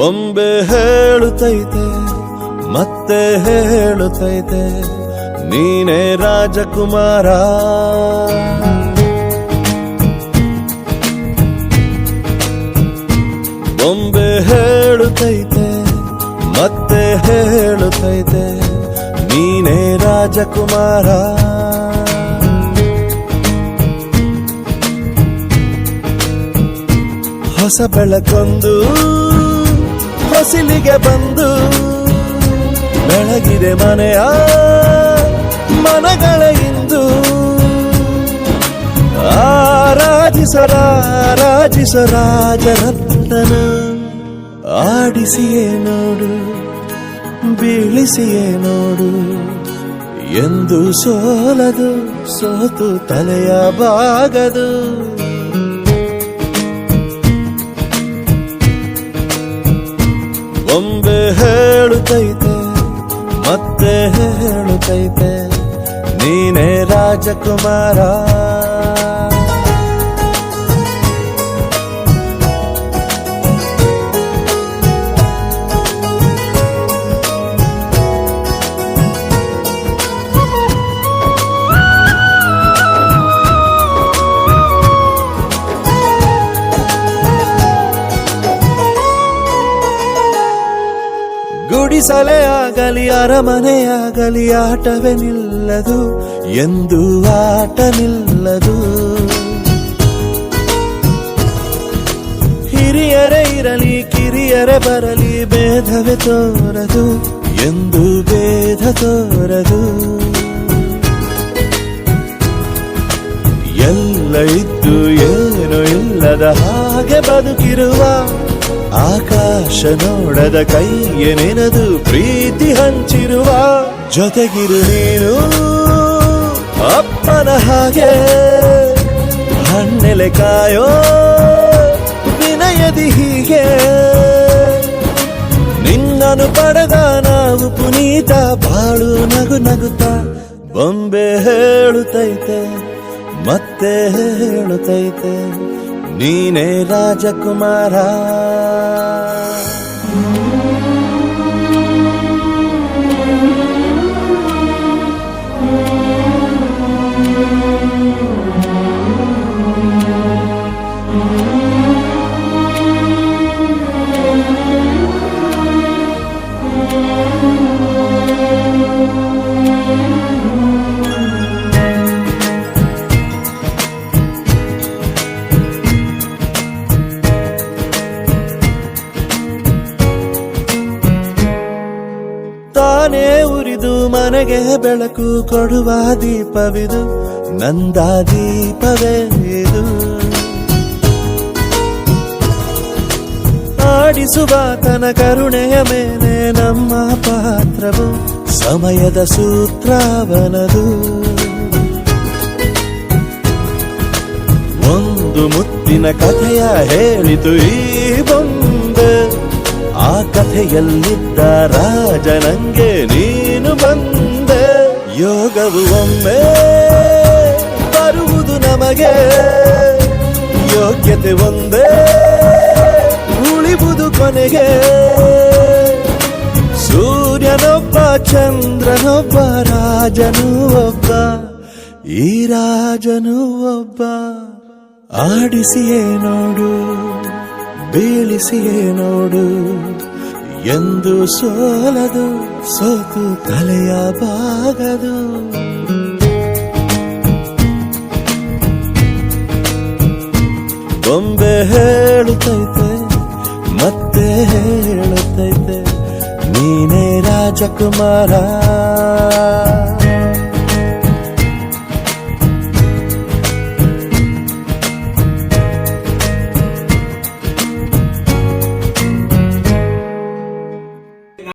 ಬೊಂಬೆ ಹೇಳುತ್ತೈತೆ ಮತ್ತೆ ಹೇಳುತ್ತೈತೆ ನೀನೇ ರಾಜಕುಮಾರ. ಬೊಂಬೆ ಹೇಳುತ್ತೈತೆ ಮತ್ತೆ ಹೇಳುತ್ತೈತೆ ನೀನೇ ರಾಜಕುಮಾರ. ಹೊಸ ಬೆಳಕೊಂದು ಹೊಸಿಲಿಗೆ ಬಂದು ಬೆಳಗಿದೆ ಮನೆಯ ಮನಗಳ ಇಂದು. ಆರಾಜಿಸ ರಾಜರತ್ನನ ಆಡಿಸಿಯೇ ನೋಡು ಬೀಳಿಸಿಯೇ ನೋಡು ಎಂದು ಸೋಲದು ಸೋತು ತಲೆಯ ಬಾಗದು. ಬೊಂಬೆ ಹೇಳುತ್ತೈತೆ ಮತ್ತೆ ಹೇಳುತ್ತೈತೆ ನೀನೇ ರಾಜಕುಮಾರ. ಗುಡಿಸಲೇ ಆಗಲಿ ಅರಮನೆಯಾಗಲಿ ಆಟವೇ ನಿಲ್ಲದು ಎಂದು ಆಟ ನಿಲ್ಲದು. ಹಿರಿಯರೇ ಇರಲಿ ಕಿರಿಯರೇ ಬರಲಿ ಭೇದವೇ ತೋರದು ಎಂದು ಭೇದ ತೋರದು. ಎಲ್ಲ ಇದ್ದು ಏನು ಇಲ್ಲದ ಹಾಗೆ ಬದುಕಿರುವ ಆಕಾಶ ನೋಡದ ಕೈಯೇ ನೆನೆದು ಪ್ರೀತಿ ಹಂಚಿರುವ. ಜೊತೆಗಿರು ನೀನು ಅಪ್ಪನ ಹಾಗೆ ಹಣ್ಣೆಲೆ ಕಾಯೋ ವಿನಯದಿ ಹೀಗೆ. ನಿನ್ನನು ಪಡೆದ ನಾವು ಪುನೀತ ಬಾಳು ನಗು ನಗುತ್ತಾ. ಬೊಂಬೆ ಹೇಳುತ್ತೈತೆ ಮತ್ತೆ ಹೇಳುತ್ತೈತೆ ನೀನೇ ರಾಜಕುಮಾರ. ತಾನೇ ಉರಿದು ಮನೆಗೆ ಬೆಳಕು ಕೊಡುವ ದೀಪವಿದು ನಂದ ದೀಪವೇ ಇದು. ಆಡಿಸುವ ತನ ಕರುಣೆಯ ಮೇಲೆ ನಮ್ಮ ಪಾತ್ರವು ಸಮಯದ ಸೂತ್ರವನದು. ಒಂದು ಮುತ್ತಿನ ಕಥೆಯ ಹೇಳಿತು ಈ ಬೊಂಬೆ. ಆ ಕಥೆಯಲ್ಲಿದ್ದ ರಾಜ ನಂಗೆ ನೀನು ಬಂದೆ. ಯೋಗವು ಒಮ್ಮೆ ಬರುವುದು ನಮಗೆ ಯೋಗ್ಯತೆ ಒಂದೇ ಉಳಿವುದು ಕೊನೆಗೆ. ಸೂರ್ಯನೊಬ್ಬ ಚಂದ್ರನೊಬ್ಬ ರಾಜನು ಒಬ್ಬ ಈ ರಾಜನು ಒಬ್ಬ. ಆಡಿಸಿಯೇ ನೋಡು ಬೀಳಿಸಿಯೇ ನೋಡು ಎಂದು ಸೋಲದು ಸೋತು ತಲೆಯ ಬಾಗದು. ಬೊಂಬೆ ಹೇಳುತ್ತೈತೆ ಮತ್ತೆ ಹೇಳುತ್ತೈತೆ ನೀನೇ ರಾಜಕುಮಾರ.